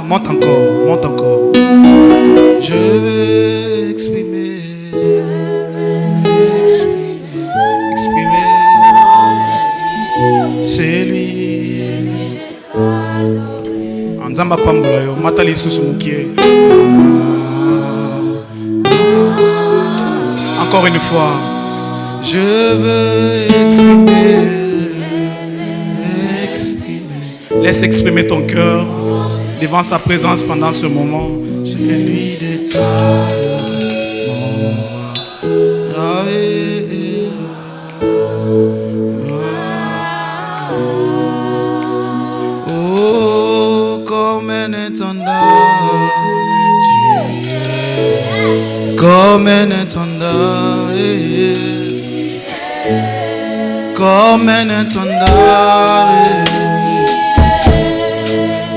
Monte encore, monte encore. Je veux exprimer. C'est lui. Anzamba pambola yo matali susu mukie. Encore une fois. Je veux exprimer. Laisse exprimer ton cœur devant sa présence pendant ce moment. Je lui détends. Oh, comme un étendard, tu es comme un étendard, comme un étendard,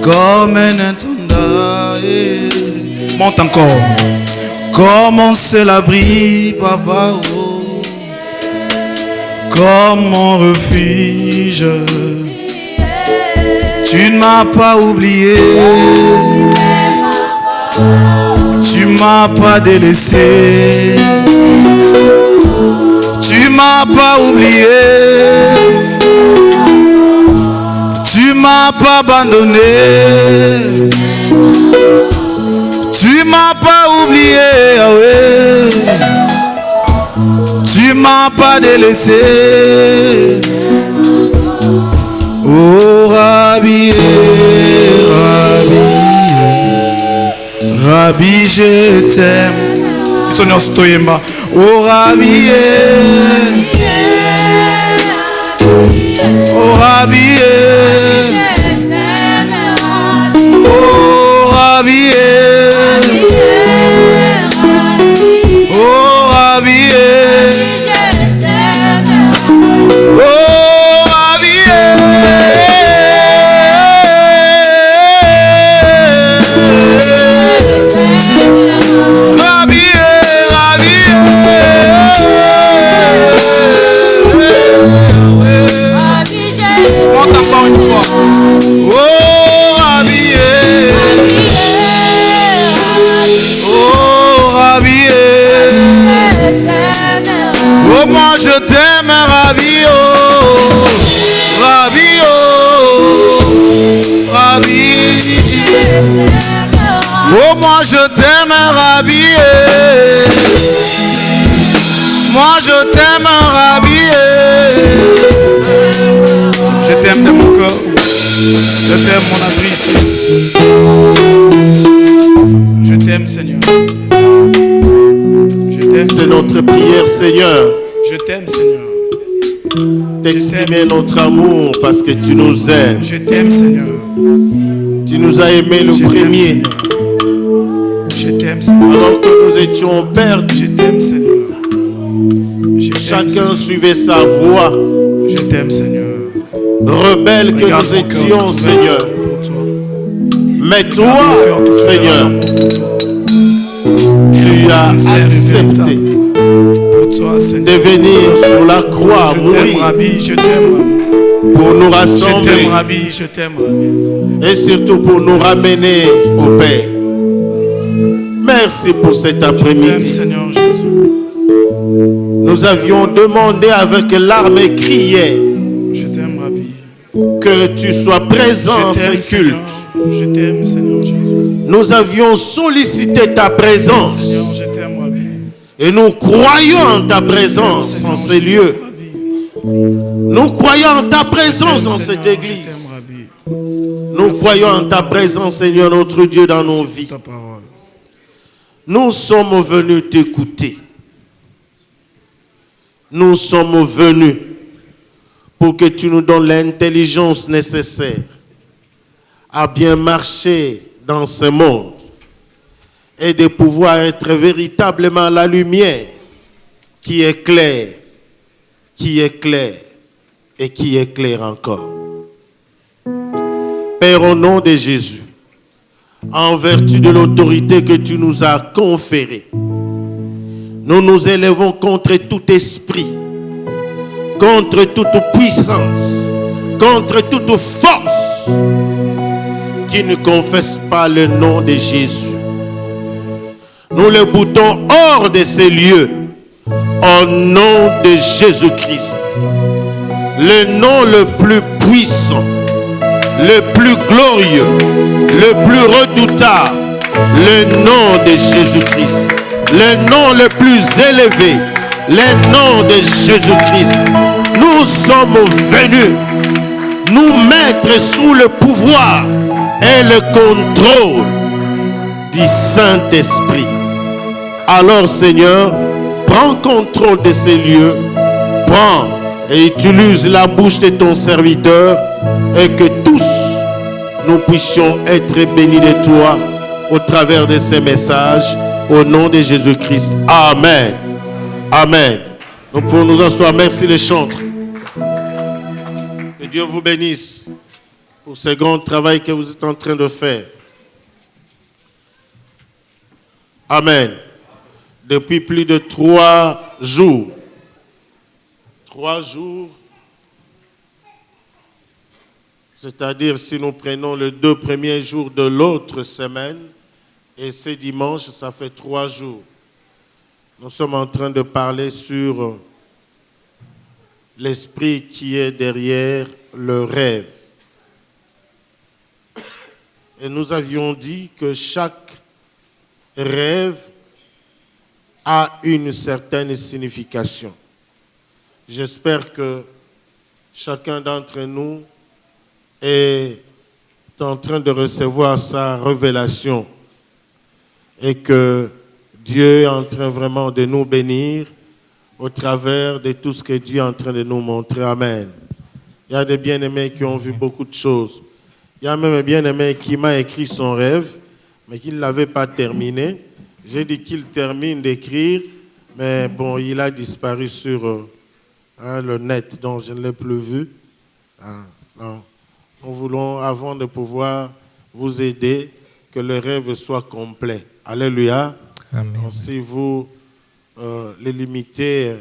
comme un étendard. Monte encore. Comme un seul abri, papa, oh, comme mon refuge. Tu ne m'as pas oublié, tu m'as pas délaissé, tu m'as pas oublié, tu m'as pas abandonné, tu m'as pas oublié, ah ouais. Tu m'as pas délaissé. Oh Rabbi, Rabbi, Rabbi, je t'aime. Seigneur Stoyemba. Oh Rabbi, oh Rabbi, oh Rabbi, oh Rabbi, encore une fois. Oh Rabbi, oh Rabbi, oh moi je t'aime Rabbi, oh Rabbi, oh Rabbi, oh moi je t'aime Rabbi, moi je t'aime Rabbi. Je t'aime de mon cœur. Je t'aime mon abri. Je t'aime Seigneur. Je t'aime. C'est notre prière Seigneur. Je t'aime Seigneur. D'exprimer notre amour parce que tu nous aimes. Je t'aime Seigneur. Tu nous as aimés le premier. Je t'aime Seigneur. Alors que nous étions perdus. Je t'aime Seigneur. Chacun suivait sa voie. Je t'aime Seigneur. Rebelles que nous étions, Seigneur. Mais toi, Seigneur, tu as accepté de venir sur la croix, mourir pour nous rassembler et surtout pour nous ramener au Père. Merci pour cet après-midi. Nous avions demandé avec larmes et crié que tu sois présent en ce culte. Je t'aime, Seigneur Jésus. Nous avions sollicité ta présence. Seigneur, je t'aime, Rabbi. Et nous croyons en ta présence en ces lieux. Nous croyons en ta présence dans cette église. Nous croyons en ta présence, Seigneur notre Dieu, dans nos vies. Nous sommes venus t'écouter. Nous sommes venus pour que tu nous donnes l'intelligence nécessaire à bien marcher dans ce monde et de pouvoir être véritablement la lumière qui éclaire et qui éclaire encore. Père, au nom de Jésus, en vertu de l'autorité que tu nous as conférée, nous nous élevons contre tout esprit, contre toute puissance, contre toute force qui ne confessent pas le nom de Jésus. Nous les boutons hors de ces lieux au nom de Jésus-Christ. Le nom le plus puissant, le plus glorieux, le plus redoutable, le nom de Jésus-Christ. Le nom le plus élevé, le nom de Jésus-Christ. Nous sommes venus nous mettre sous le pouvoir et le contrôle du Saint-Esprit. Alors Seigneur, prends contrôle de ces lieux, prends et utilise la bouche de ton serviteur et que tous nous puissions être bénis de toi au travers de ces messages au nom de Jésus-Christ. Amen. Amen. Nous pouvons nous asseoir. Merci les chantres. Que Dieu vous bénisse pour ce grand travail que vous êtes en train de faire. Amen. Depuis plus de 3 jours. 3 jours. C'est-à-dire si nous prenons les 2 premiers jours de l'autre semaine et ce dimanche, ça fait 3 jours. Nous sommes en train de parler sur l'esprit qui est derrière le rêve. Et nous avions dit que chaque rêve a une certaine signification. J'espère que chacun d'entre nous est en train de recevoir sa révélation et que Dieu est en train vraiment de nous bénir au travers de tout ce que Dieu est en train de nous montrer. Amen. Il y a des bien-aimés qui ont vu beaucoup de choses. Il y a même un bien-aimé qui m'a écrit son rêve, mais qui ne l'avait pas terminé. J'ai dit qu'il termine d'écrire, mais bon, il a disparu sur le net, donc je ne l'ai plus vu. Non. Nous voulons, avant de pouvoir vous aider, que le rêve soit complet. Alléluia. Amen. Donc, si vous les limitez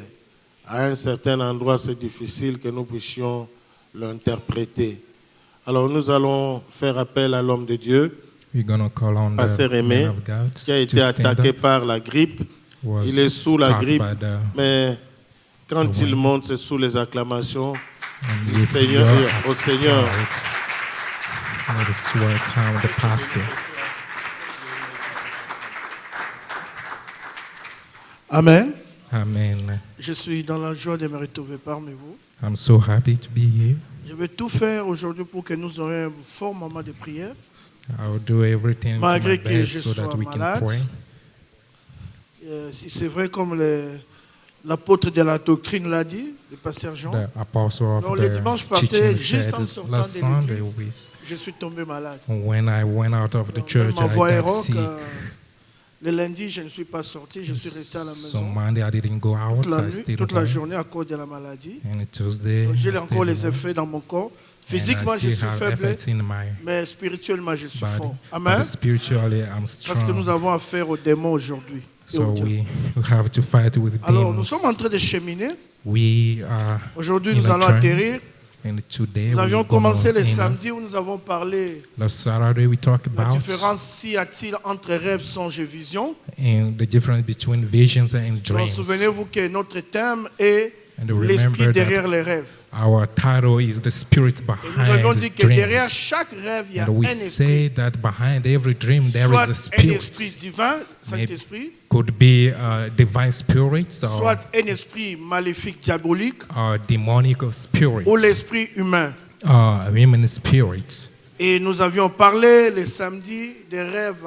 à un certain endroit, c'est difficile que nous puissions l'interpréter. Alors nous allons faire appel à l'homme de Dieu, Pasteur Aimé, qui a été attaqué par la grippe. Il est sous la grippe, mais quand il monte, c'est sous les acclamations du Seigneur, au Seigneur. Let us welcome the pastor. Amen. Amen. Je suis dans la joie de me retrouver parmi vous. I'm so happy to be here. Je vais tout faire aujourd'hui pour que nous ayons un fort moment de prière. I'll do everything to Malgré my que best je so that sois we can malade. pray. Si c'est vrai comme l'apôtre de la doctrine l'a dit, le pasteur Jean. The apostle of Donc le dimanche the passé, teaching juste said en sortant last de Sunday, l'église, je suis tombé malade. when I went out of the Donc, church, même I ma voix est got rauque. sick. Le lundi, je ne suis pas sorti, je suis resté à la So maison Monday I didn't go out, toute la I nuit, stayed toute at la home. journée à cause de la maladie. And Tuesday, Donc, j'ai I encore les stayed home. effets dans mon corps. And Physiquement, I je still suis have faible, effects in my mais spirituellement, je suis body. fort. But Amen. spiritually, I'm Parce que nous strong. avons affaire aux démons aujourd'hui. et So aux dieux. we have to fight with Alors, nous demons. sommes en train de cheminer. We are Aujourd'hui, in nous a allons journey. atterrir. And today Nous we're avions gonna commencé le end up. samedi où nous avons parlé Last Saturday we talked la about différence s'y a-t-il entre rêve, songe et vision. and the difference between visions and Donc, dreams. souvenez-vous que notre thème est And l'esprit remember derrière that les rêves. our title is the spirit Et nous avions behind dit the que derrière dreams. chaque rêve, il y a And we un say esprit. that behind every dream there Soit is a un esprit spirit. divin, Saint-Esprit, Could be a divine spirit soit un esprit maléfique, diabolique, or demonic spirit ou l'esprit humain. or a human spirit. Et nous avions parlé le samedi des rêves,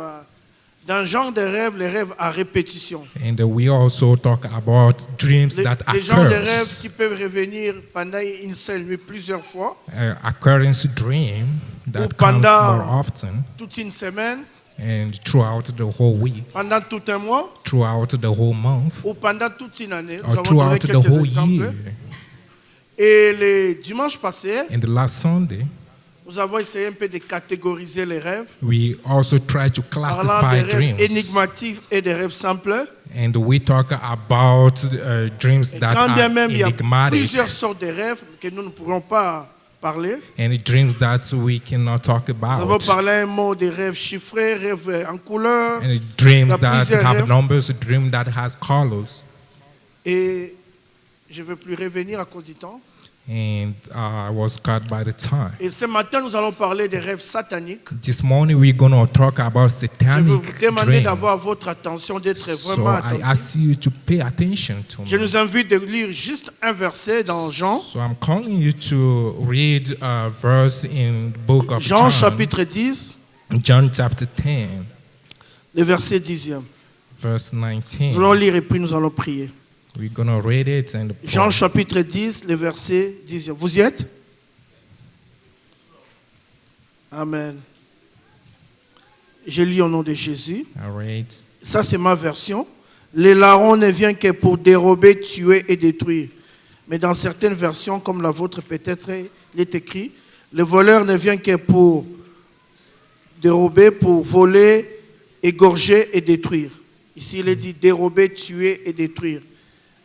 d'un genre de rêves, les rêves à répétition. And we also talk about dreams that Les genres de rêves occurs, qui peuvent revenir pendant une seule nuit plusieurs fois, occurrence dream ou that comes pendant more often toute une semaine, and throughout the whole week, pendant tout un mois, throughout the whole month, ou pendant toute une année. Nous or avons donné throughout the quelques whole exemples. year. Et le dimanche passé, And the last Sunday, nous avons essayé un peu de catégoriser les rêves, we also try to parlant classify des rêves dreams. énigmatiques et des rêves simples. And we talk about dreams Et that quand bien are même il y a enigmatic. plusieurs sortes de rêves que nous ne pourrons pas parlé. and dreams that we cannot talk Nous avons about, parlé un mot des rêves chiffrés, rêves en couleur. and dreams Il y a that plusieurs have rêves. numbers, a dream that has colors. Et je ne vais plus revenir à cause du temps. And I was caught by the time. Et ce matin, nous allons parler des rêves sataniques. This morning we're going to talk about Je vais satanic vous demander dreams. d'avoir votre attention, d'être So vraiment I attentif. ask you to pay attention to Je me. nous invite de lire juste un verset dans Jean. So I'm calling you to read a verse in the book of Jean John, chapitre 10, John chapter 10, le verset 10e. verse Nous allons 19. lire et puis nous allons prier. We're going to read it and Jean pray. chapitre 10, le verset 10e. Vous y êtes? Amen. Je lis au nom de Jésus. I read. Ça, c'est ma version. Le larron ne vient que pour dérober, tuer et détruire. Mais dans certaines versions, comme la vôtre peut-être, il est écrit, le voleur ne vient que pour dérober, pour voler, égorger et détruire. Ici, il est dit dérober, tuer et détruire.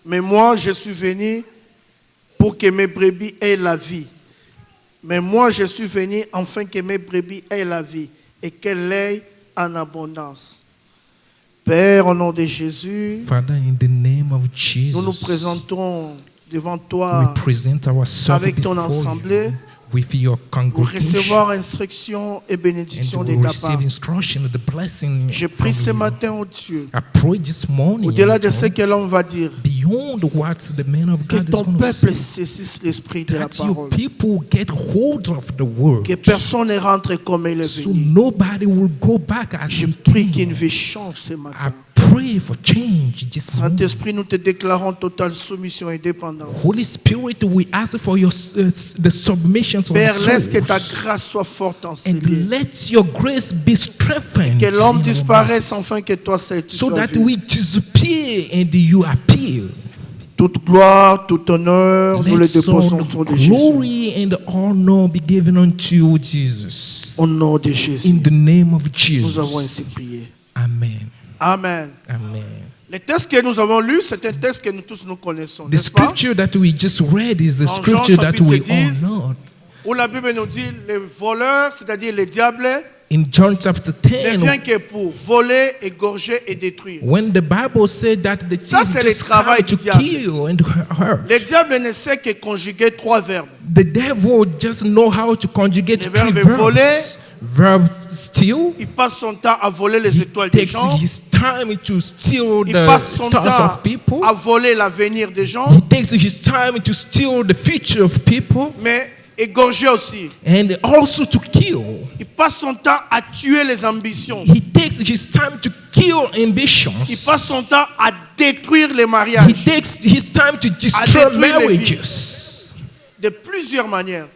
Mais moi, je suis venu pour que mes brebis aient la vie. Mais moi, je suis venu afin que mes brebis aient la vie et qu'elles l'aient en abondance. Père, au nom de Jésus, Father, in the name of nous nous Jesus, présentons devant we toi present ourselves avec ton before assemblée you with your pour congregation recevoir instruction et bénédiction and de we ta part. receive instruction, the blessing Je from prie ce you. matin, oh Dieu, I pray this morning, au-delà de ce Lord, que l'homme va dire, beyond what the man of que God is ton going to peuple say, saisisse l'esprit de la that your parole. people get hold of the word, Que personne ne rentre comme il est so venu. nobody will go back as Je he prie came. qu'une vie change ce I matin. pray for change this morning. Saint-Esprit, nous te déclarons totale soumission et dépendance. Holy Spirit, we ask for your the submission of Père, laisse que ta souls, grâce soit forte en ces and lieux. let your grace be strengthened, Que l'homme in our disparaisse midst, afin que toi seul tu so sois that vu. we disappear and you appear. Toute gloire, tout honneur, nous le Let déposons all au nom de the Jésus. glory and honor be given unto you, Jesus. Au nom de Jésus, In the name of nous avons Jesus. ainsi prié. Amen. Amen. Amen. Le texte que nous avons lu, c'est un texte que nous tous nous connaissons, The n'est-ce pas? scripture that we just read is a Dans scripture Jean that we chapitre all 10, know. Où la Bible nous dit, les voleurs, c'est-à-dire les diables, In John chapter ne 10, viennent que pour voler, égorger et détruire. when the Bible said that the Ça, thief c'est le just travail come to du diable. kill and hurt, Le diable ne sait que conjuguer trois verbes. the devil just know how to conjugate Le three verbe voler. verbs. Verb steal. Il passe son temps à voler les He étoiles des takes gens. his time to steal Il the passe son stars temps of people. à voler l'avenir des gens. He takes his time to steal the future of people Mais égorger aussi. and also to kill. Il passe son temps à tuer les ambitions. He takes his time to kill ambitions. Il passe son temps à détruire les He mariages takes his time to destroy détruire les marriages de plusieurs manières.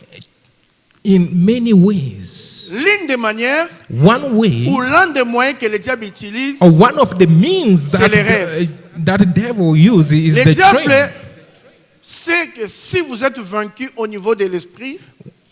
in many ways. L'une des manières One way ou l'un des moyens que le diable utilise, or one of the means C'est that les rêves. that the devil uses is le the diable dream. sait que si vous êtes vaincu au niveau de l'esprit,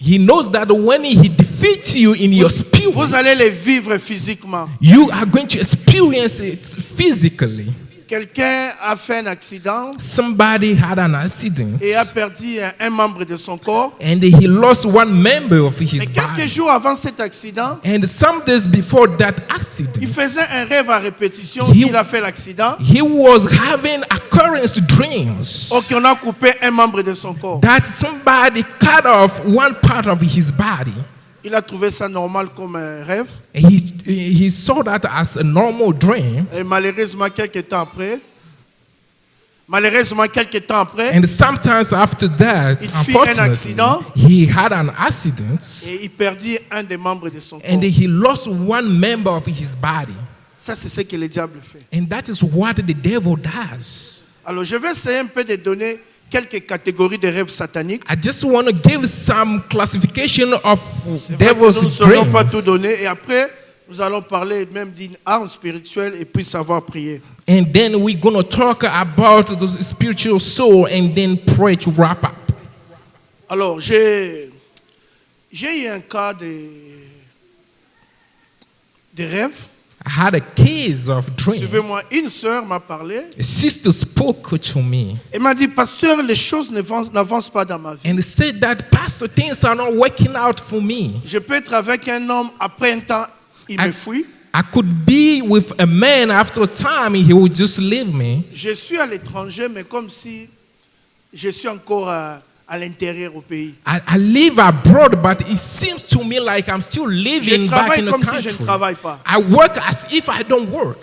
He knows that when he defeats you in your spirit, vous allez les vivre physiquement. you are going to experience it physically. Quelqu'un a fait un accident Somebody had an accident et a perdu un membre de son corps. and he lost one member of his Mais quelques body. jours avant cet accident, And some days before that il accident, faisait un rêve à répétition He- qu'il a fait l'accident. he was having occurrence dreams Ou qu'on a coupé un membre de son corps. that somebody cut off one part of his body. Il a trouvé ça normal comme un rêve. He saw that as a normal dream. Et malheureusement, quelques temps après, And sometimes after that, Il fit un unfortunately, accident. he had an accident et il perdit un des membres de son corps. and he lost one member of his body. Ça, c'est ce que le diable fait. And that is what the devil does. Alors, je vais essayer un peu de donner quelques catégories de rêves sataniques. I just want to give some classification of C'est vrai que devil's nous ne saurons pas dreams. tout donner. Et après, nous allons parler même d'une arme spirituelle et puis savoir prier. And then we're going to talk about the spiritual soul and then pray to wrap up. Alors, j'ai eu un cas de rêve. I had a case of dream. Suivez-moi, une sœur m'a parlé. A sister spoke to me Elle m'a dit, pasteur, les choses n'avancent pas dans ma vie. and said that, Pastor, things are not working out for me. Je peux être avec un homme, après un temps, il me fuit. I could be with a man, after a time he would just leave me. Je suis à l'étranger, mais comme si je suis encore à l'intérieur au pays. I live abroad, but it seems to me like I'm still living Je back in travaille the comme si country. je ne travaille pas. I work as if I don't work.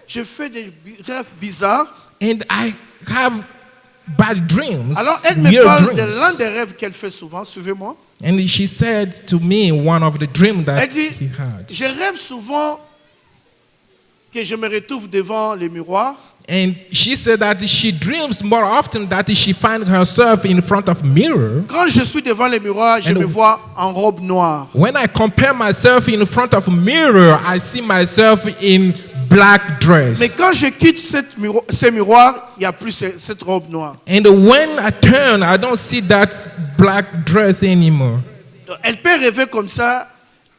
Je fais des rêves bizarres. And I have bad dreams, Alors, elle me weird parle de dreams. l'un des rêves qu'elle fait souvent. Suivez-moi. And she said to me one of the dreams that Elle dit, he had. je rêve souvent que je me retrouve devant le miroir. And she said that she dreams more often that she finds herself in front of mirror. Quand je suis devant le miroir, je And- me vois en robe noire. When I compare myself in front of mirror, I see myself in black dress. Mais quand je quitte ce miroir, il n'y a plus cette robe noire. And when I turn, I don't see that black dress anymore. Donc, elle peut rêver comme ça.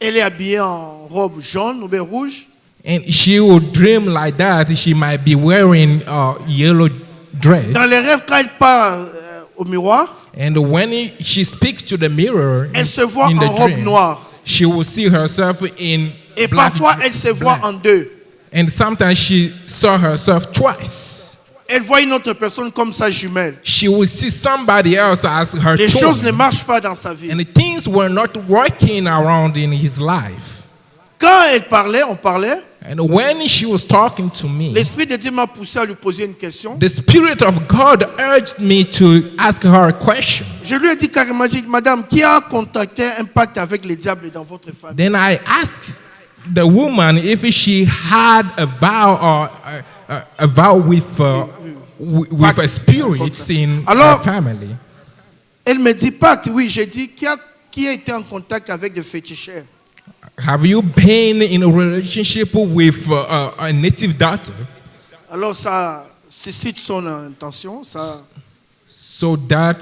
Elle est habillée en robe jaune ou bien rouge. And she would dream like that. She might be wearing a yellow dress. Dans les rêves, quand elle parle au miroir, And when she speaks to the mirror elle se voit in en the robe dream, noire. she will see herself in Et black parfois, elle se voit black. en deux. And sometimes she saw herself twice. Elle voit une autre personne comme sa jumelle. She will see somebody else as her Les choses ne twin. marchent pas dans sa vie. And things were not working around in his life. Quand elle parlait, on parlait, And when she was talking to me, l'Esprit de Dieu m'a poussé à lui poser une question. the Spirit of God urged me to ask her a question. Je lui ai dit carrément, j'ai dit, madame, qui a contacté un pacte avec le diable dans votre famille? Then I asked the woman if she had a vow or a vow with a spirit in her Alors- family. Elle me dit pacte, oui. J'ai dit, qui a été en contact avec des féticheurs? Have you been in a relationship with a native daughter? Alors ça suscite son intention. Ça... So that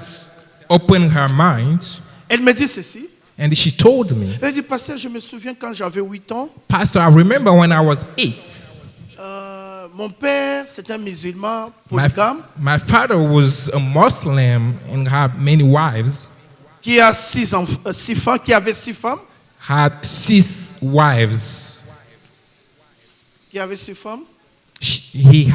opened her mind, Elle me dit ceci. and she told me, Elle dit, pasteur, je me souviens quand j'avais 8 ans, Pastor, I remember when I was 8. mon père, c'est un musulman My polygame my father was a Muslim and had many wives, qui a 6 femmes, qui avait 6 femmes, had 6 wives. qui avait 6 femmes. He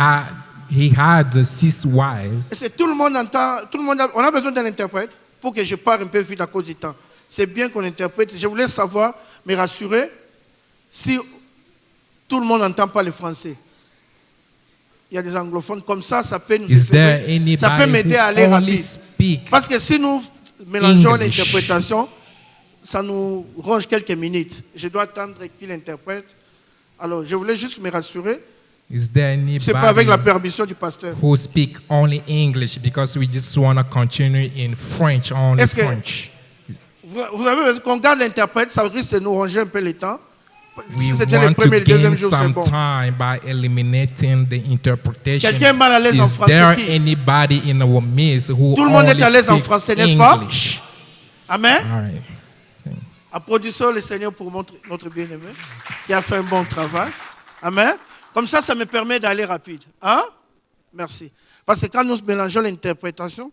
had 6 wives. Et c'est tout le monde entend, on a besoin d'un interprète pour que je parle un peu vite à cause du temps. C'est bien qu'on interprète. Je voulais savoir, me rassurer, si tout le monde n'entend pas le français. Il y a des anglophones comme ça, ça peut nous Is there aider. Ça peut anybody m'aider à who aller only rapide. speak? Parce que si nous mélangeons English. l'interprétation, ça nous ronge quelques minutes. Je dois attendre qu'il interprète. Alors, je voulais juste me rassurer. Is there C'est pas avec la anybody permission du pasteur. who speak only English because we just want to continue in French, only Est-ce que- French? Vous avez raison, qu'on garde l'interprète, ça risque de nous ronger un peu le temps. Si We c'était le want premier et to le deuxième gain jour, c'est some bon. time by eliminating the interpretation. Quelqu'un est mal à l'aise en Is français, there qui? anybody in our midst who Tout le monde est only à l'aise en speaks français, n'est-ce pas? English? Amen. All right. Applaudissons le Seigneur pour notre bien-aimé qui a fait un bon travail. Amen. Comme ça me permet d'aller rapide. Hein? Merci. Parce que quand nous mélangeons l'interprétation,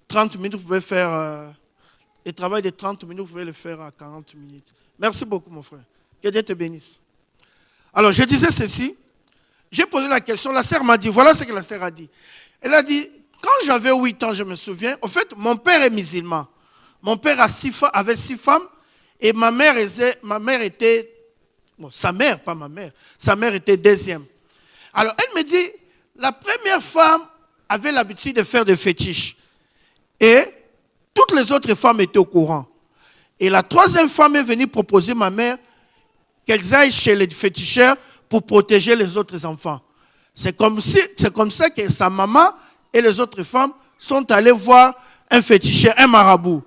30 minutes, vous pouvez faire... le travail de 30 minutes, vous pouvez le faire à 40 minutes. Merci beaucoup, mon frère. Que Dieu te bénisse. Alors, je disais ceci. J'ai posé la question. La sœur m'a dit, voilà ce que la sœur a dit. Elle a dit, quand j'avais 8 ans, je me souviens, en fait, mon père est musulman. Mon père avait 6 femmes et ma mère était, bon, sa mère, pas ma mère, sa mère était deuxième. Alors, elle me dit, la première femme avait l'habitude de faire des fétiches et toutes les autres femmes étaient au courant. Et la troisième femme est venue proposer à ma mère qu'elles aillent chez les féticheurs pour protéger les autres enfants. C'est comme ça que sa maman et les autres femmes sont allées voir un féticheur, un marabout.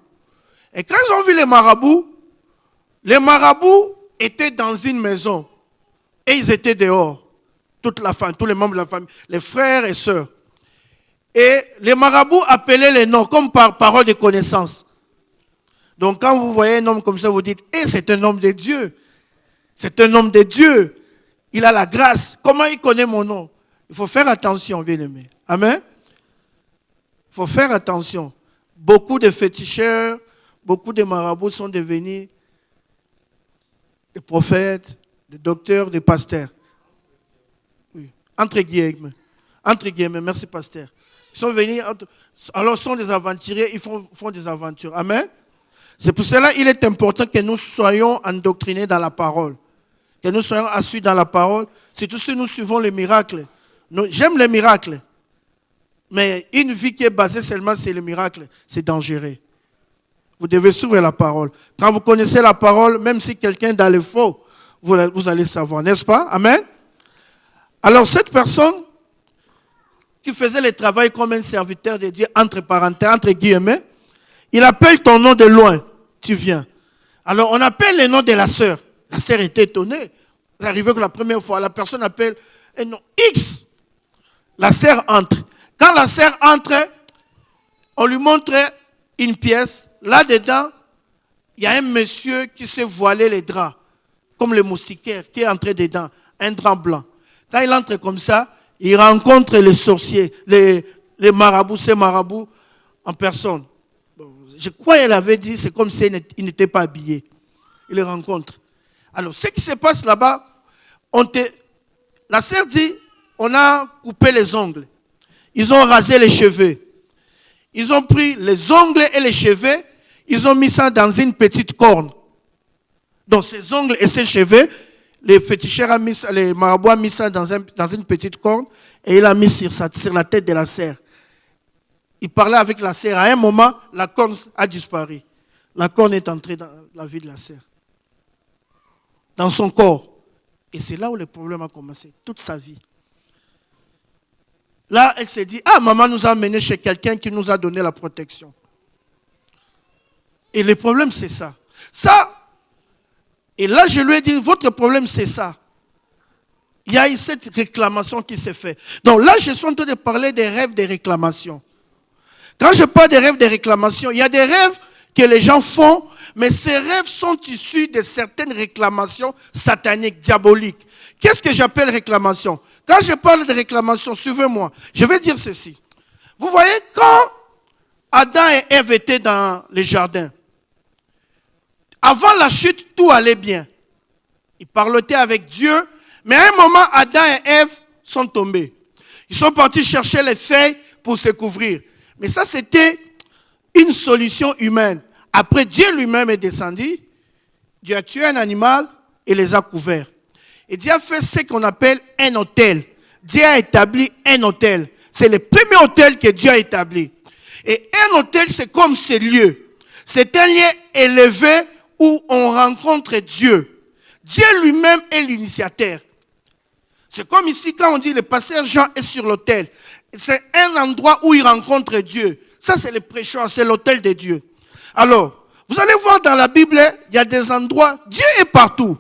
Et quand ils ont vu les marabouts étaient dans une maison et ils étaient dehors. Toute la famille, tous les membres de la famille, les frères et sœurs. Et les marabouts appelaient les noms comme par parole de connaissance. Donc quand vous voyez un homme comme ça, vous dites, c'est un homme de Dieu. C'est un homme de Dieu. Il a la grâce. Comment il connaît mon nom? Il faut faire attention, bien-aimé. Amen. Il faut faire attention. Beaucoup de féticheurs, beaucoup de marabouts sont devenus des prophètes, des docteurs, des pasteurs. Oui. Entre guillemets. Entre guillemets, merci pasteur. Ils sont venus, alors sont des aventuriers, ils font des aventures. Amen. C'est pour cela qu'il est important que nous soyons endoctrinés dans la parole. Que nous soyons assis dans la parole. Surtout si nous suivons les miracles. J'aime les miracles. Mais une vie qui est basée seulement sur les miracles, c'est dangereux. Vous devez suivre la parole. Quand vous connaissez la parole, même si quelqu'un est dans le faux, vous allez savoir, n'est-ce pas? Amen. Alors cette personne qui faisait le travail comme un serviteur de Dieu, entre parenthèses, entre guillemets, il appelle ton nom de loin, tu viens. Alors on appelle le nom de la sœur. La sœur était étonnée. C'est arrivé que la première fois, la personne appelle un nom X. La sœur entre. Quand la sœur entre, on lui montre une pièce. Là-dedans, il y a un monsieur qui s'est voilé les draps, comme le moustiquaire qui est entré dedans, un drap blanc. Quand il entre comme ça, il rencontre les sorciers, les marabouts, ces marabouts en personne. Je crois qu'elle avait dit, c'est comme s'il n'était pas habillé. Il les rencontre. Alors, ce qui se passe là-bas, la sœur dit, on a coupé les ongles. Ils ont rasé les cheveux. Ils ont pris les ongles et les cheveux, ils ont mis ça dans une petite corne. Donc, ces ongles et ces cheveux, les féticheurs les marabouts ont mis ça dans une petite corne et il a mis sur la tête de la sœur. Il parlait avec la sœur. À un moment, la corne a disparu. La corne est entrée dans la vie de la sœur. Dans son corps. Et c'est là où le problème a commencé. Toute sa vie. Là, elle s'est dit, maman nous a amenés chez quelqu'un qui nous a donné la protection. Et le problème, c'est ça. Et là, je lui ai dit, votre problème, c'est ça. Il y a eu cette réclamation qui s'est faite. Donc là, je suis en train de parler des rêves de réclamation. Quand je parle des rêves de réclamation, il y a des rêves que les gens font, mais ces rêves sont issus de certaines réclamations sataniques, diaboliques. Qu'est-ce que j'appelle réclamation? Quand je parle de réclamation, suivez-moi, je vais dire ceci. Vous voyez, quand Adam et Ève étaient dans les jardins, avant la chute, tout allait bien. Ils parlotaient avec Dieu, mais à un moment, Adam et Ève sont tombés. Ils sont partis chercher les feuilles pour se couvrir. Mais ça, c'était une solution humaine. Après, Dieu lui-même est descendu. Dieu a tué un animal et les a couverts. Et Dieu a fait ce qu'on appelle un autel. Dieu a établi un autel. C'est le premier autel que Dieu a établi. Et un autel, c'est comme ce lieu. C'est un lieu élevé où on rencontre Dieu. Dieu lui-même est l'initiateur. C'est comme ici, quand on dit le pasteur Jean est sur l'autel. C'est un endroit où il rencontre Dieu. Ça, c'est le prêcheur, c'est l'autel de Dieu. Alors, vous allez voir dans la Bible, il y a des endroits, Dieu est partout.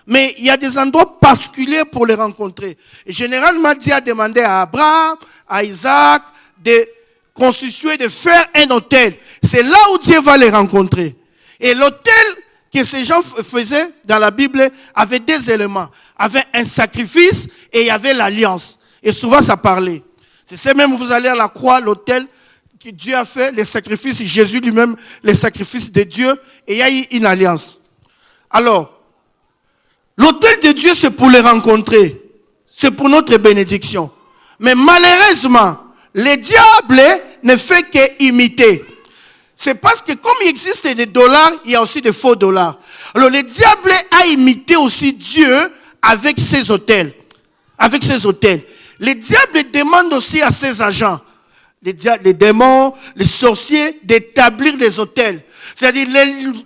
Mais il y a des endroits particuliers pour les rencontrer. Et généralement, Dieu a demandé à Abraham, à Isaac, de constituer, de faire un autel. C'est là où Dieu va les rencontrer. Et l'autel que ces gens faisaient dans la Bible avait deux éléments. Il y avait un sacrifice et il y avait l'alliance. Et souvent, ça parlait. C'est ça même, vous allez à la croix, l'autel que Dieu a fait, les sacrifices, Jésus lui-même, les sacrifices de Dieu, et il y a eu une alliance. Alors, l'autel de Dieu, c'est pour les rencontrer. C'est pour notre bénédiction. Mais malheureusement, le diable ne fait qu'imiter. C'est parce que comme il existe des dollars, il y a aussi des faux dollars. Alors le diable a imité aussi Dieu avec ses autels. Avec ses autels. Le diable demande aussi à ses agents, les démons, les sorciers, d'établir des autels. C'est-à-dire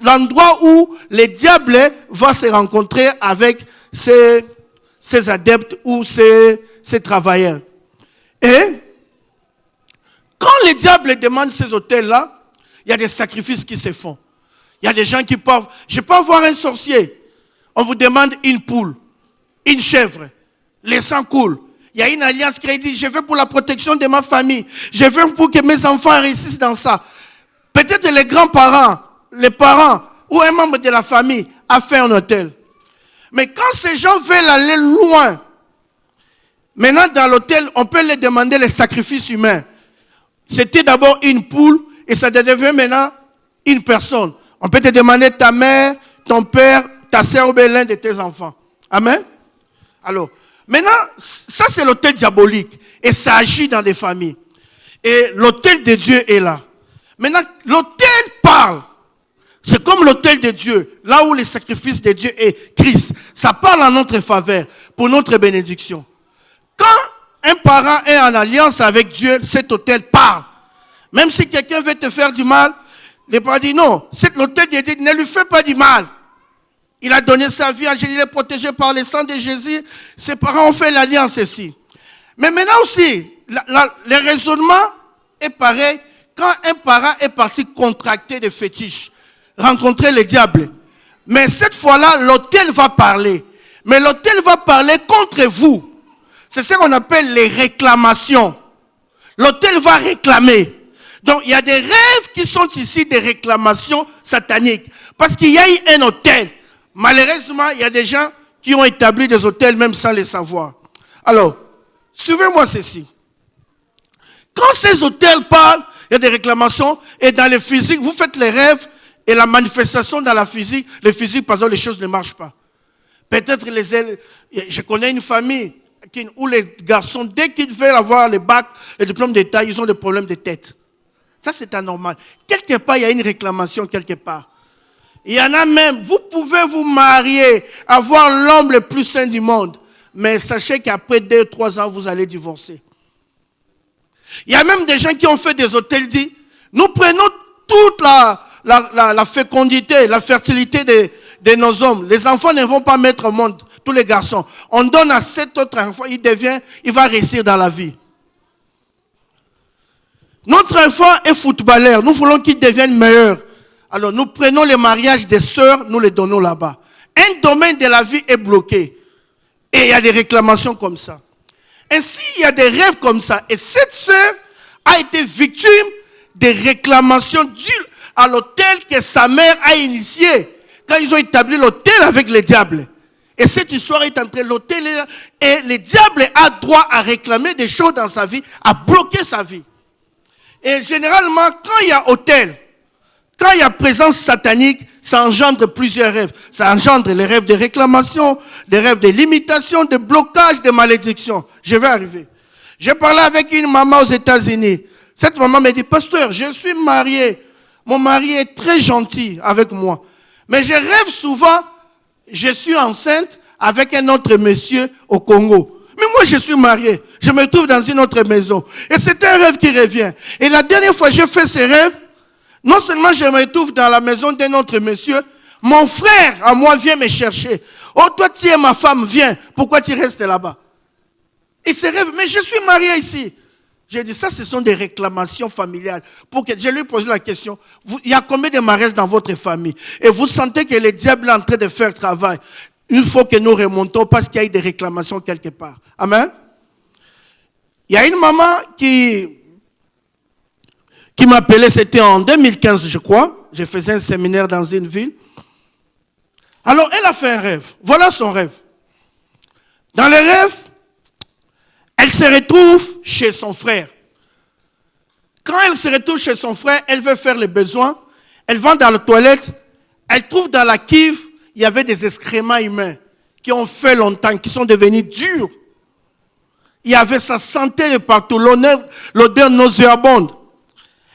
l'endroit où le diable va se rencontrer avec ses adeptes ou ses travailleurs. Et quand le diable demande ces autels-là, il y a des sacrifices qui se font. Il y a des gens qui parlent. Je peux voir un sorcier. On vous demande une poule, une chèvre, les sang coule. Il y a une alliance qui dit, je veux pour la protection de ma famille. Je veux pour que mes enfants réussissent dans ça. Peut-être les grands-parents, les parents ou un membre de la famille a fait un autel. Mais quand ces gens veulent aller loin, maintenant dans l'hôtel, on peut leur demander les sacrifices humains. C'était d'abord une poule et ça devient maintenant une personne. On peut te demander ta mère, ton père, ta soeur ou bien l'un de tes enfants. Amen. Alors, maintenant, ça c'est l'autel diabolique et ça agit dans des familles. Et l'autel de Dieu est là. Maintenant, l'autel parle. C'est comme l'autel de Dieu, là où le sacrifice de Dieu est Christ. Ça parle en notre faveur, pour notre bénédiction. Quand un parent est en alliance avec Dieu, cet autel parle. Même si quelqu'un veut te faire du mal, le parent dit non, cet autel de Dieu ne lui fait pas du mal. Il a donné sa vie à Jésus, il est protégé par le sang de Jésus. Ses parents ont fait l'alliance ici. Mais maintenant aussi, le raisonnement est pareil quand un parent est parti contracter des fétiches, rencontrer le diable. Mais cette fois-là, l'autel va parler. Mais l'autel va parler contre vous. C'est ce qu'on appelle les réclamations. L'autel va réclamer. Donc, il y a des rêves qui sont ici des réclamations sataniques. Parce qu'il y a eu un autel. Malheureusement, il y a des gens qui ont établi des autels même sans le savoir. Alors, suivez-moi ceci. Quand ces autels parlent, il y a des réclamations. Et dans le physique, vous faites les rêves et la manifestation dans la physique. Le physique, par exemple, les choses ne marchent pas. Peut-être les ailes. Je connais une famille où les garçons, dès qu'ils veulent avoir le bac, le diplôme d'État, ils ont des problèmes de tête. Ça, c'est anormal. Quelque part, il y a une réclamation quelque part. Il y en a même, vous pouvez vous marier, avoir l'homme le plus saint du monde, mais sachez qu'après 2 ou 3 ans, vous allez divorcer. Il y a même des gens qui ont fait des hôtels dits, nous prenons toute la fécondité, la fertilité de nos hommes. Les enfants ne vont pas mettre au monde, tous les garçons. On donne à cet autre enfant, il va réussir dans la vie. Notre enfant est footballeur, nous voulons qu'il devienne meilleur. Alors nous prenons les mariages des sœurs, nous les donnons là-bas. Un domaine de la vie est bloqué. Et il y a des réclamations comme ça. Ainsi, il y a des rêves comme ça. Et cette sœur a été victime des réclamations dues à l'autel que sa mère a initié. Quand ils ont établi l'autel avec le diable. Et cette histoire est entre l'autel et le diable a droit à réclamer des choses dans sa vie, à bloquer sa vie. Et généralement, quand il y a autel, quand il y a présence satanique, ça engendre plusieurs rêves. Ça engendre les rêves de réclamation, des rêves de limitation, de blocage, de malédiction. Je vais arriver. J'ai parlé avec une maman aux États-Unis. Cette maman m'a dit, pasteur, je suis marié. Mon mari est très gentil avec moi. Mais je rêve souvent, je suis enceinte avec un autre monsieur au Congo. Mais moi, je suis marié. Je me trouve dans une autre maison. Et c'est un rêve qui revient. Et la dernière fois, j'ai fait ce rêve. Non seulement je me trouve dans la maison d'un autre monsieur, mon frère à moi vient me chercher. Oh, toi, tu es ma femme, viens. Pourquoi tu restes là-bas? Et ce rêve, mais je suis marié ici. J'ai dit, ça, ce sont des réclamations familiales. Je lui ai posé la question, il y a combien de mariages dans votre famille? Et vous sentez que le diable est en train de faire travail. Il faut que nous remontons parce qu'il y a eu des réclamations quelque part. Amen. Il y a une maman qui m'appelait, c'était en 2015, je crois. Je faisais un séminaire dans une ville. Alors, elle a fait un rêve. Voilà son rêve. Dans le rêve, elle se retrouve chez son frère. Quand elle se retrouve chez son frère, elle veut faire les besoins. Elle va dans la toilette. Elle trouve dans la cuve, il y avait des excréments humains qui ont fait longtemps, qui sont devenus durs. Il y avait sa santé de partout, l'odeur nauséabonde.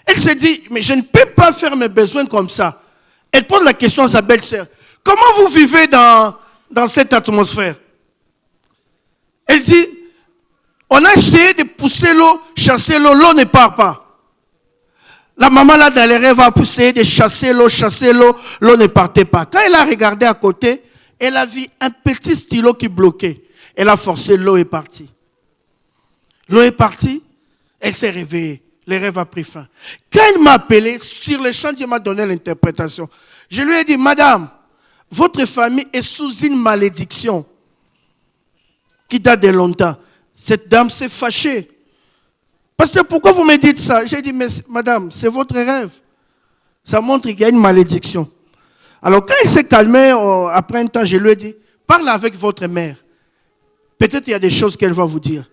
Elle se dit, mais je ne peux pas faire mes besoins comme ça. Elle pose la question à sa belle-sœur. Comment vous vivez dans cette atmosphère? Elle dit, on a essayé de pousser l'eau, chasser l'eau, l'eau ne part pas. La maman là dans les rêves a poussé de chasser l'eau, l'eau ne partait pas. Quand elle a regardé à côté, elle a vu un petit stylo qui bloquait. Elle a forcé, l'eau est partie. L'eau est partie, elle s'est réveillée. Le rêve a pris fin. Quand elle m'a appelé, sur le champ, Dieu m'a donné l'interprétation. Je lui ai dit, madame, votre famille est sous une malédiction qui date de longtemps. Cette dame s'est fâchée. Parce que pourquoi vous me dites ça? J'ai dit, mais madame, c'est votre rêve. Ça montre qu'il y a une malédiction. Alors quand il s'est calmé, après un temps, je lui ai dit, Parle avec votre mère. Peut-être il y a des choses qu'elle va vous dire.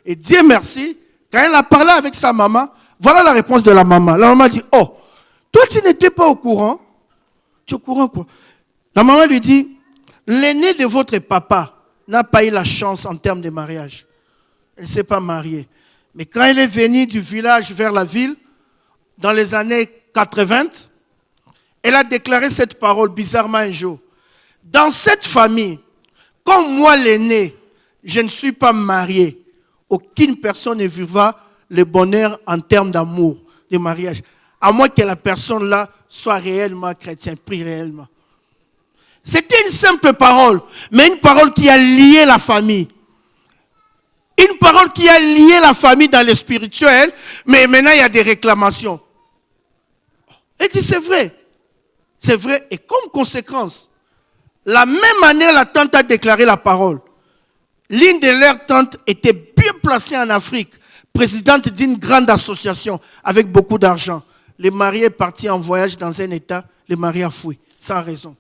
Et Dieu merci, quand elle a parlé avec sa maman, voilà la réponse de la maman. La maman dit, oh, toi tu n'étais pas au courant. Tu es au courant quoi? La maman lui dit, l'aîné de votre papa n'a pas eu la chance en termes de mariage. Elle ne s'est pas mariée. Mais quand elle est venue du village vers la ville, dans les années 80, elle a déclaré cette parole bizarrement un jour. Dans cette famille, comme moi l'aîné, je ne suis pas marié. Aucune personne ne vivra le bonheur en termes d'amour, de mariage. À moins que la personne-là soit réellement chrétienne, prie réellement. C'était une simple parole, mais une parole qui a lié la famille. Une parole qui a lié la famille dans le spirituel, mais maintenant il y a des réclamations. Elle dit c'est vrai. C'est vrai. Et comme conséquence, la même année, la tante a déclaré la parole. L'une de leurs tantes était bien placée en Afrique, présidente d'une grande association avec beaucoup d'argent. Le mari est parti en voyage dans un état, le mari a fui, sans raison.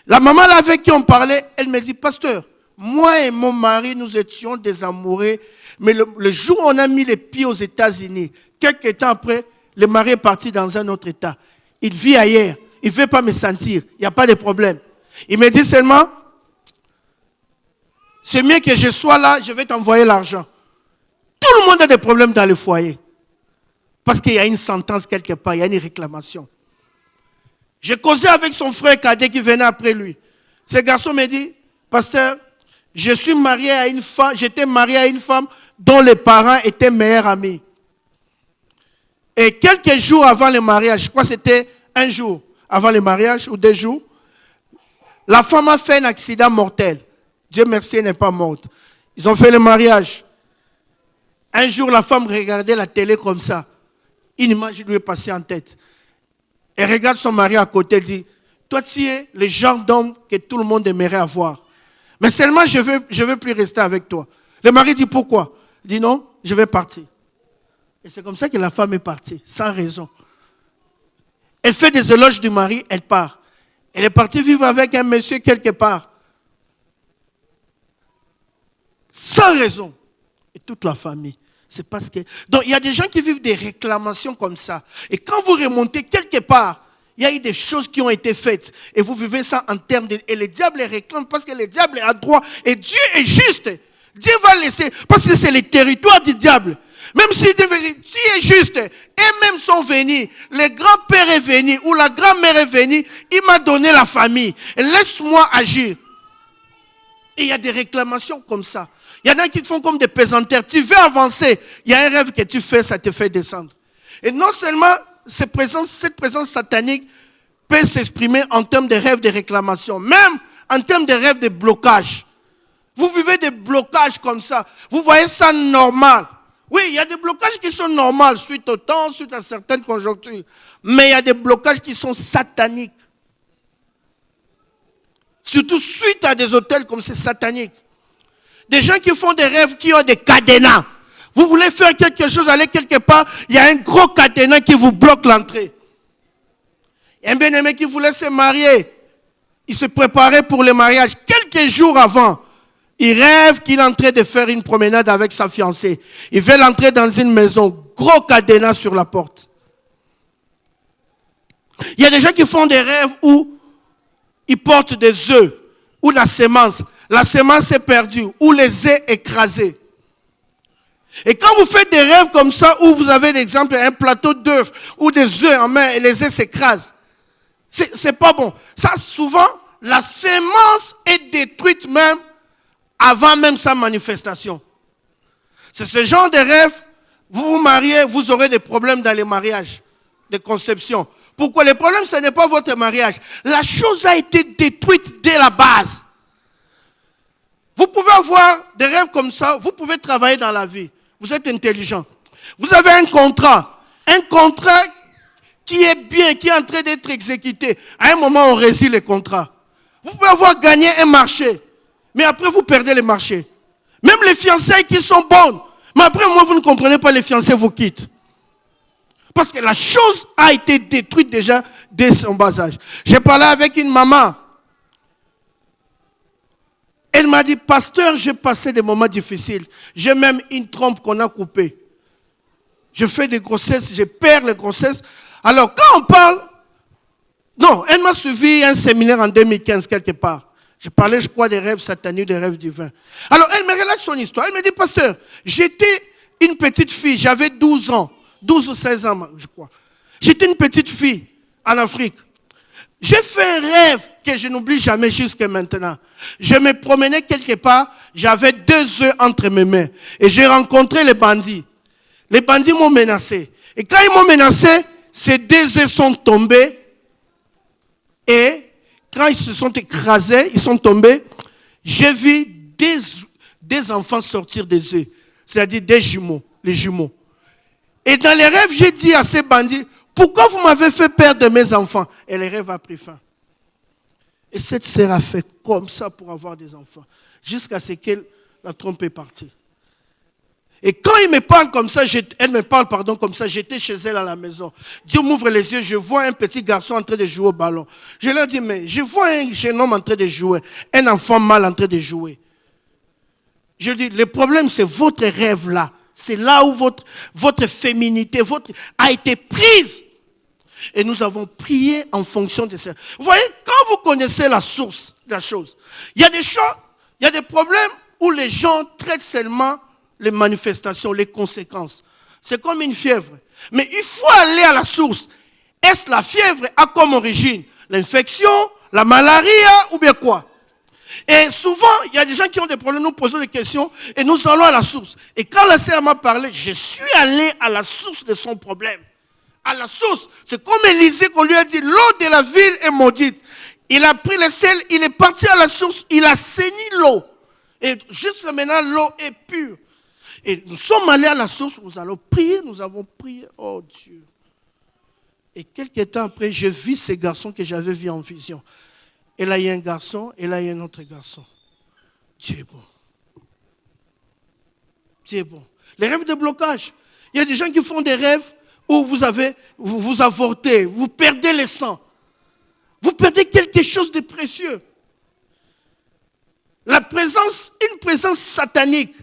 La maman là avec qui on parlait, elle me dit, pasteur, moi et mon mari, nous étions des amoureux, mais le jour où on a mis les pieds aux États-Unis, quelques temps après, le mari est parti dans un autre état. Il vit ailleurs, il ne veut pas me sentir, il n'y a pas de problème. Il me dit seulement, c'est mieux que je sois là, je vais t'envoyer l'argent. Tout le monde a des problèmes dans le foyer. Parce qu'il y a une sentence quelque part, il y a une réclamation. J'ai causé avec son frère cadet qui venait après lui. Ce garçon me dit, pasteur, je suis marié à une femme, j'étais marié à une femme dont les parents étaient meilleurs amis. Et quelques jours avant le mariage, je crois que c'était un jour avant le mariage ou 2 jours, la femme a fait un accident mortel. Dieu merci, elle n'est pas morte. Ils ont fait le mariage. Un jour, la femme regardait la télé comme ça. Une image lui est passée en tête. Elle regarde son mari à côté, elle dit, toi tu es le genre d'homme que tout le monde aimerait avoir. Mais seulement je veux plus rester avec toi. Le mari dit, pourquoi? Il dit, non, je vais partir. Et c'est comme ça que la femme est partie, sans raison. Elle fait des éloges du mari, elle part. Elle est partie vivre avec un monsieur quelque part. Sans raison. Et toute la famille. C'est parce que... Donc, il y a des gens qui vivent des réclamations comme ça. Et quand vous remontez quelque part, il y a eu des choses qui ont été faites. Et vous vivez ça en termes de... Et le diable les réclame parce que le diable est à droit. Et Dieu est juste. Dieu va laisser... Parce que c'est le territoire du diable. Même si Dieu est juste, et même sont venus, le grand-père est venu, ou la grand-mère est venue, il m'a donné la famille. Laisse-moi agir. Et il y a des réclamations comme ça. Il y en a qui te font comme des pesanteurs. Tu veux avancer, il y a un rêve que tu fais, ça te fait descendre. Et non seulement cette présence satanique peut s'exprimer en termes de rêves de réclamation, même en termes de rêves de blocage. Vous vivez des blocages comme ça. Vous voyez ça normal. Oui, il y a des blocages qui sont normaux suite au temps, suite à certaines conjonctures. Mais il y a des blocages qui sont sataniques. Surtout suite à des hôtels comme c'est satanique. Des gens qui font des rêves qui ont des cadenas. Vous voulez faire quelque chose, aller quelque part, il y a un gros cadenas qui vous bloque l'entrée. Il y a un bien-aimé qui voulait se marier. Il se préparait pour le mariage. Quelques jours avant, il rêve qu'il est en train de faire une promenade avec sa fiancée. Il veut l'entrer dans une maison. Gros cadenas sur la porte. Il y a des gens qui font des rêves où ils portent des œufs. Ou la semence. La semence est perdue. Ou les œufs écrasés. Et quand vous faites des rêves comme ça, où vous avez, d'exemple, un plateau d'œufs, ou des œufs en main, et les œufs s'écrasent. C'est pas bon. Ça, souvent, la semence est détruite même avant même sa manifestation. C'est ce genre de rêve, vous vous mariez, vous aurez des problèmes dans les mariages de conception. Pourquoi? Le problème, ce n'est pas votre mariage. La chose a été détruite dès la base. Vous pouvez avoir des rêves comme ça, vous pouvez travailler dans la vie. Vous êtes intelligent. Vous avez un contrat qui est bien, qui est en train d'être exécuté. À un moment, on réussit le contrat. Vous pouvez avoir gagné un marché. Mais après, vous perdez le marché. Même les fiançailles qui sont bonnes. Mais après, moi, vous ne comprenez pas, les fiancés vous quittent. Parce que la chose a été détruite déjà dès son bas âge. J'ai parlé avec une maman. m'a dit, pasteur, j'ai passé des moments difficiles. J'ai même une trompe qu'on a coupée. Je fais des grossesses, je perds les grossesses. Alors, quand on parle... Non, elle m'a suivi un séminaire en 2015 quelque part. Je parlais, je crois, des rêves sataniques, des rêves divins. Alors, elle me relate son histoire. Elle me dit, pasteur, j'étais une petite fille, j'avais 12 ans, 12 ou 16 ans, je crois. J'étais une petite fille en Afrique. J'ai fait un rêve que je n'oublie jamais jusqu'à maintenant. Je me promenais quelque part, j'avais 2 œufs entre mes mains. Et j'ai rencontré les bandits. Les bandits m'ont menacé. Et quand ils m'ont menacé, ces 2 œufs sont tombés. Et quand ils se sont écrasés, ils sont tombés, j'ai vu des enfants sortir des œufs. C'est-à-dire des jumeaux, les jumeaux. Et dans les rêves, j'ai dit à ces bandits, pourquoi vous m'avez fait perdre mes enfants? Et les rêves ont pris fin. Et cette sœur a fait comme ça pour avoir des enfants. Jusqu'à ce qu'elle la trompe est partie. Et quand il me parle comme ça, elle me parle comme ça, j'étais chez elle à la maison. Dieu m'ouvre les yeux, je vois un petit garçon en train de jouer au ballon. Je leur dis, mais je vois un jeune homme en train de jouer, un enfant mâle en train de jouer. Je dis, le problème c'est votre rêve là. C'est là où votre féminité a été prise. Et nous avons prié en fonction de ça. Vous voyez, quand vous connaissez la source de la chose, il y a des choses, il y a des problèmes où les gens traitent seulement les manifestations, les conséquences. C'est comme une fièvre. Mais il faut aller à la source. Est-ce la fièvre a comme origine l'infection, la malaria ou bien quoi? Et souvent, il y a des gens qui ont des problèmes, nous posons des questions et nous allons à la source. Et quand la sœur m'a parlé, je suis allé à la source de son problème. À la source. C'est comme Élisée qu'on lui a dit, l'eau de la ville est maudite. Il a pris le sel, il est parti à la source, il a saigné l'eau. Et jusqu'à maintenant, l'eau est pure. Et nous sommes allés à la source, nous allons prier, nous avons prié. Oh Dieu. Et quelques temps après, je vis ces garçons que j'avais vus en vision. Et là, il y a un garçon, et là, il y a un autre garçon. Dieu est bon. Dieu est bon. Les rêves de blocage. Il y a des gens qui font des rêves où vous avortez, vous perdez le sang. Vous perdez quelque chose de précieux. Une présence satanique,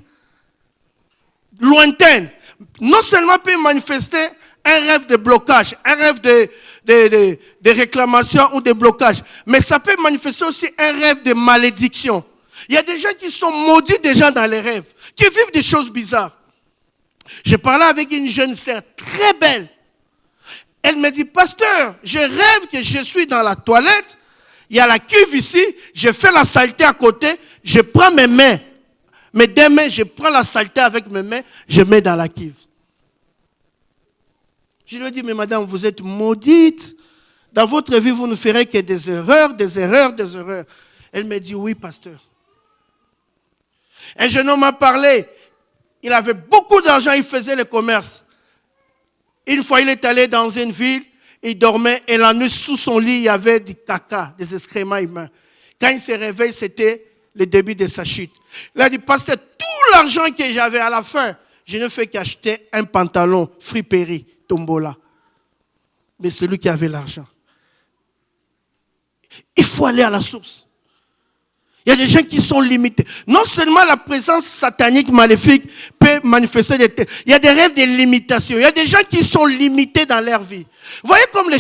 lointaine, non seulement peut manifester un rêve de blocage, un rêve de réclamation ou de blocage, mais ça peut manifester aussi un rêve de malédiction. Il y a des gens qui sont maudits déjà dans les rêves, qui vivent des choses bizarres. J'ai parlé avec une jeune sœur très belle. Elle me dit, pasteur, je rêve que je suis dans la toilette, il y a la cuve ici, je fais la saleté à côté, je prends mes mains. Mes 2 mains, je prends la saleté avec mes mains, je mets dans la cuve. Je lui ai dit, mais madame, vous êtes maudite. Dans votre vie, vous ne ferez que des erreurs, des erreurs, des erreurs. Elle me dit, oui, pasteur. Un jeune homme m'a parlé. Il avait beaucoup d'argent, il faisait le commerce. Une fois, il est allé dans une ville, il dormait, et la nuit, sous son lit, il y avait du caca, des excréments humains. Quand il se réveille, c'était le début de sa chute. Il a dit, pasteur, tout l'argent que j'avais à la fin, je ne fais qu'acheter un pantalon, friperie, tombola. Mais celui qui avait l'argent. Il faut aller à la source. Il y a des gens qui sont limités. Non seulement la présence satanique maléfique peut manifester il y a des rêves de limitation. Il y a des gens qui sont limités dans leur vie. Vous voyez comme les